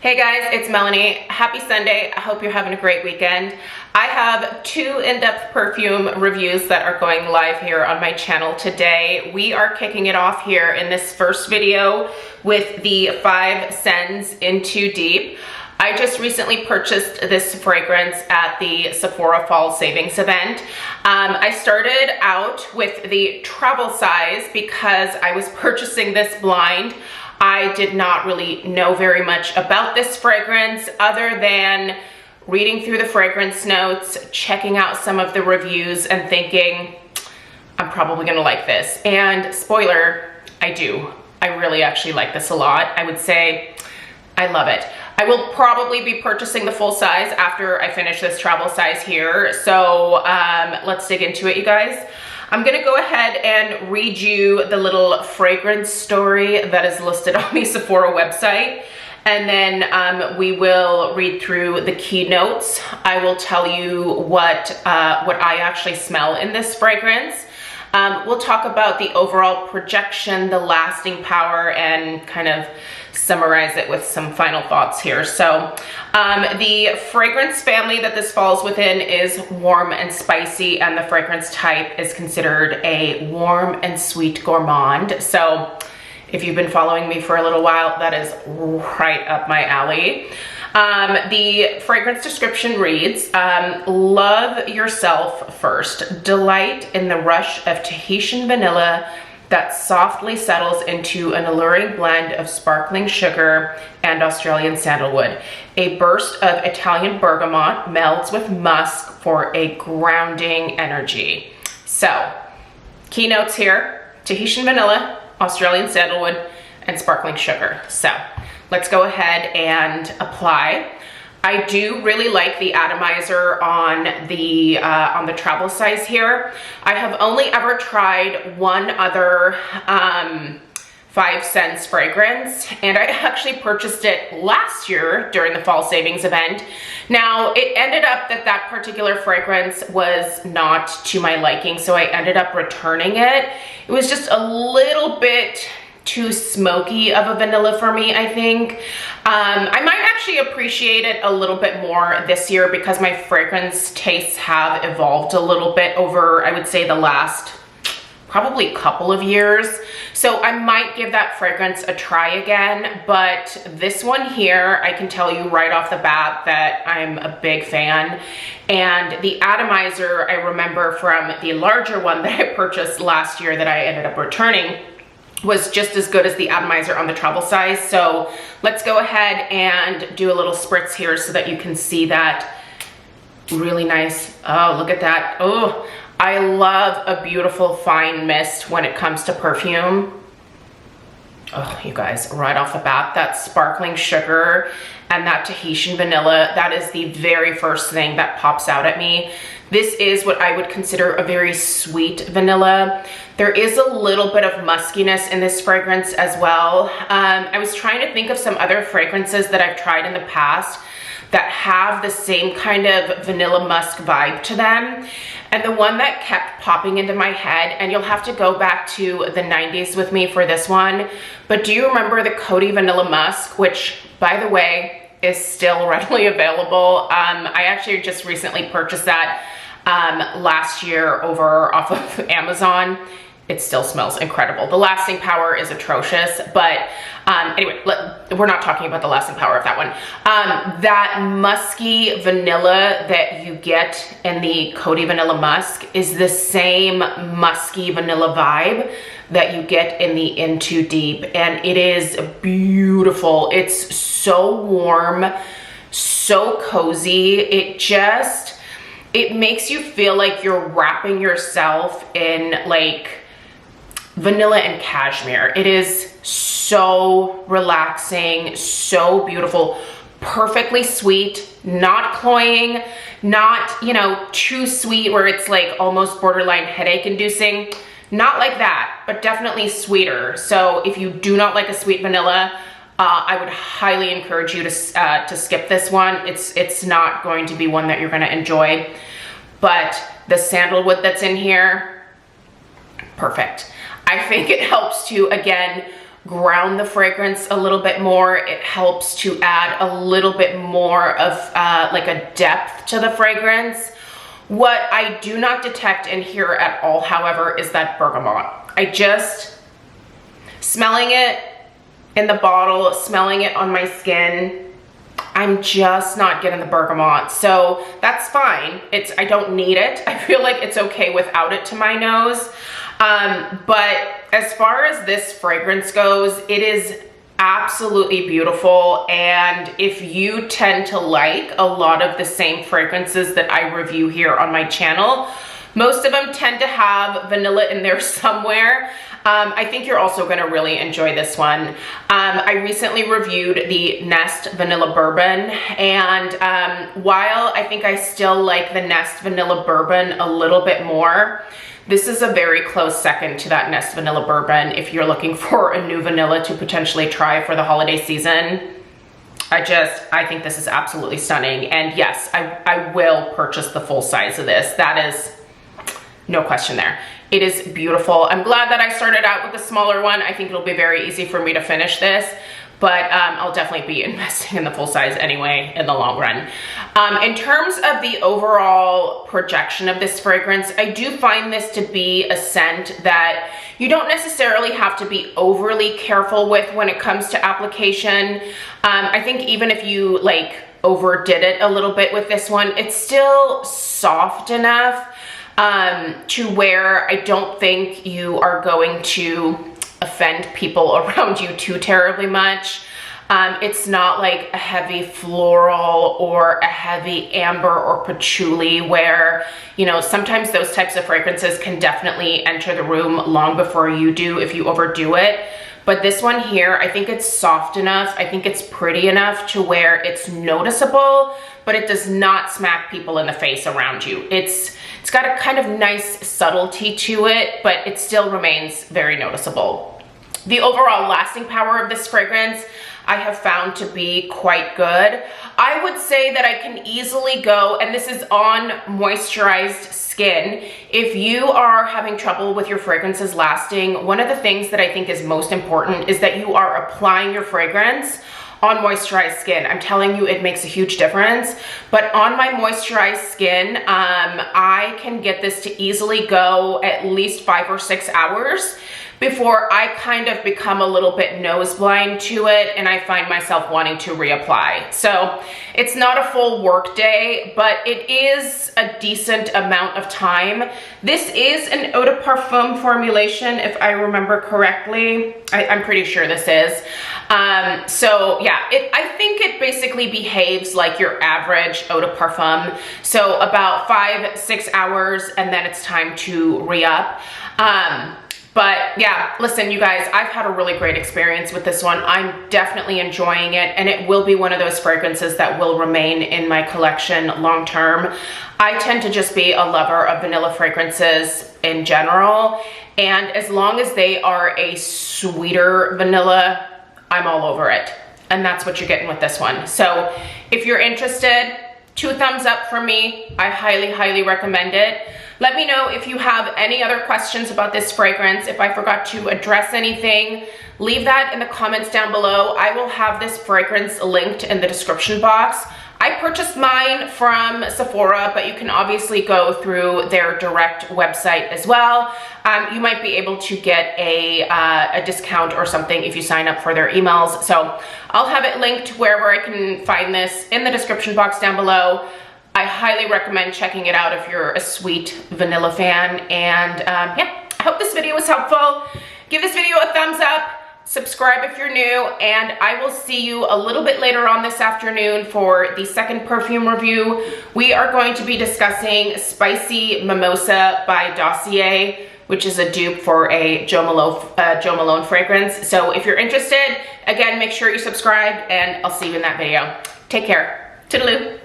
Hey guys, it's Melanie. Happy Sunday. I hope you're having a great weekend. I have two in-depth perfume reviews that are going live here on my channel today. We are kicking it off here in this first video with the 5 Sens In Too Deep. I just recently purchased this fragrance at the Sephora Fall Savings event. I started out with the travel size because I was purchasing this blind. I did not really know very much about this fragrance other than reading through the fragrance notes, checking out some of the reviews and thinking, I'm probably gonna like this. And spoiler, I do. I really actually like this a lot. I would say I love it. I will probably be purchasing the full size after I finish this travel size here. So let's dig into it, you guys. I'm gonna go ahead and read you the little fragrance story that is listed on the Sephora website. And then we will read through the keynotes. I will tell you what I actually smell in this fragrance. We'll talk about the overall projection, the lasting power, and kind of summarize it with some final thoughts here. So the fragrance family that this falls within is warm and spicy, and the fragrance type is considered a warm and sweet gourmand. So if you've been following me for a little while, that is right up my alley. The fragrance description reads, love yourself first. Delight in the rush of Tahitian vanilla that softly settles into an alluring blend of sparkling sugar and Australian sandalwood. A burst of Italian bergamot melds with musk for a grounding energy. So, keynotes here: Tahitian vanilla, Australian sandalwood, and sparkling sugar. So, let's go ahead and apply. I do really like the atomizer on the travel size here. I have only ever tried one other 5 Sens fragrance, and I actually purchased it last year during the fall savings event. Now, it ended up that particular fragrance was not to my liking, so I ended up returning it. It was just a little bit too smoky of a vanilla for me, I think. I might actually appreciate it a little bit more this year because my fragrance tastes have evolved a little bit over, I would say, the last probably couple of years. So I might give that fragrance a try again, but this one here, I can tell you right off the bat that I'm a big fan. And the atomizer, I remember from the larger one that I purchased last year that I ended up returning, was just as good as the atomizer on the travel size. So let's go ahead and do a little spritz here so that you can see that really nice. Oh, look at that. Oh, I love a beautiful fine mist when it comes to perfume. Oh, you guys, right off the bat, that sparkling sugar and that Tahitian vanilla, that is the very first thing that pops out at me. This is what I would consider a very sweet vanilla. There is a little bit of muskiness in this fragrance as well. I was trying to think of some other fragrances that I've tried in the past that have the same kind of vanilla musk vibe to them. And the one that kept popping into my head, and you'll have to go back to the 90s with me for this one, but do you remember the Coty Vanilla Musk, which, by the way, is still readily available? I actually just recently purchased that last year over off of Amazon. It still smells incredible. The lasting power is atrocious, but anyway, we're not talking about the lasting power of that one. That musky vanilla that you get in the Coty Vanilla Musk is the same musky vanilla vibe that you get in the In Too Deep, and it is beautiful. It's so warm, so cozy. It makes you feel like you're wrapping yourself in like vanilla and cashmere. It is so relaxing, so beautiful, perfectly sweet, not cloying, not, you know, too sweet where it's like almost borderline headache inducing. Not like that, but definitely sweeter. So if you do not like a sweet vanilla, I would highly encourage you to skip this one. It's not going to be one that you're gonna enjoy, but the sandalwood that's in here, perfect. I think it helps to, again, ground the fragrance a little bit more. It helps to add a little bit more of like a depth to the fragrance. What I do not detect in here at all, however, is that bergamot. I just, smelling it in the bottle, smelling it on my skin, I'm just not getting the bergamot. So that's fine. I don't need it. I feel like it's okay without it to my nose. But as far as this fragrance goes, it is absolutely beautiful. And if you tend to like a lot of the same fragrances that I review here on my channel, most of them tend to have vanilla in there somewhere. I think you're also going to really enjoy this one. I recently reviewed the Nest Vanilla Bourbon, and while I think I still like the Nest Vanilla Bourbon a little bit more, this is a very close second to that Nest Vanilla Bourbon if you're looking for a new vanilla to potentially try for the holiday season. I think this is absolutely stunning. And yes, I will purchase the full size of this. That is no question there. It is beautiful. I'm glad that I started out with the smaller one. I think it'll be very easy for me to finish this, but I'll definitely be investing in the full size anyway in the long run. In terms of the overall projection of this fragrance, I do find this to be a scent that you don't necessarily have to be overly careful with when it comes to application. I think even if you like overdid it a little bit with this one, it's still soft enough to where I don't think you are going to offend people around you too terribly much. It's not like a heavy floral or a heavy amber or patchouli where, you know, sometimes those types of fragrances can definitely enter the room long before you do if you overdo it. But this one here, I think it's soft enough. I think it's pretty enough to where it's noticeable, but it does not smack people in the face around you. It's got a kind of nice subtlety to it, but it still remains very noticeable. The overall lasting power of this fragrance I have found to be quite good. I would say that I can easily go, and this is on moisturized skin. If you are having trouble with your fragrances lasting, one of the things that I think is most important is that you are applying your fragrance on moisturized skin. I'm telling you, it makes a huge difference. But on my moisturized skin, I can get this to easily go at least 5 or 6 hours before I kind of become a little bit nose blind to it and I find myself wanting to reapply. So it's not a full work day, but it is a decent amount of time. This is an eau de parfum formulation, if I remember correctly. I'm pretty sure this is. So yeah, I think it basically behaves like your average eau de parfum. So about 5-6 hours and then it's time to re-up. But yeah, listen, you guys, I've had a really great experience with this one. I'm definitely enjoying it, and it will be one of those fragrances that will remain in my collection long term. I tend to just be a lover of vanilla fragrances in general, and as long as they are a sweeter vanilla, I'm all over it. And that's what you're getting with this one. So if you're interested, 2 thumbs up from me. I highly, highly recommend it. Let me know if you have any other questions about this fragrance. If I forgot to address anything, leave that in the comments down below. I will have this fragrance linked in the description box. I purchased mine from Sephora, but you can obviously go through their direct website as well. You might be able to get a discount or something if you sign up for their emails. So I'll have it linked wherever I can find this in the description box down below. I highly recommend checking it out if you're a sweet vanilla fan. And yeah, I hope this video was helpful. Give this video a thumbs up, subscribe if you're new, and I will see you a little bit later on this afternoon for the second perfume review. We are going to be discussing Spicy Mimosa by Dossier, which is a dupe for a Jo Malone fragrance. So if you're interested, again, make sure you subscribe, and I'll see you in that video. Take care. Toodaloo.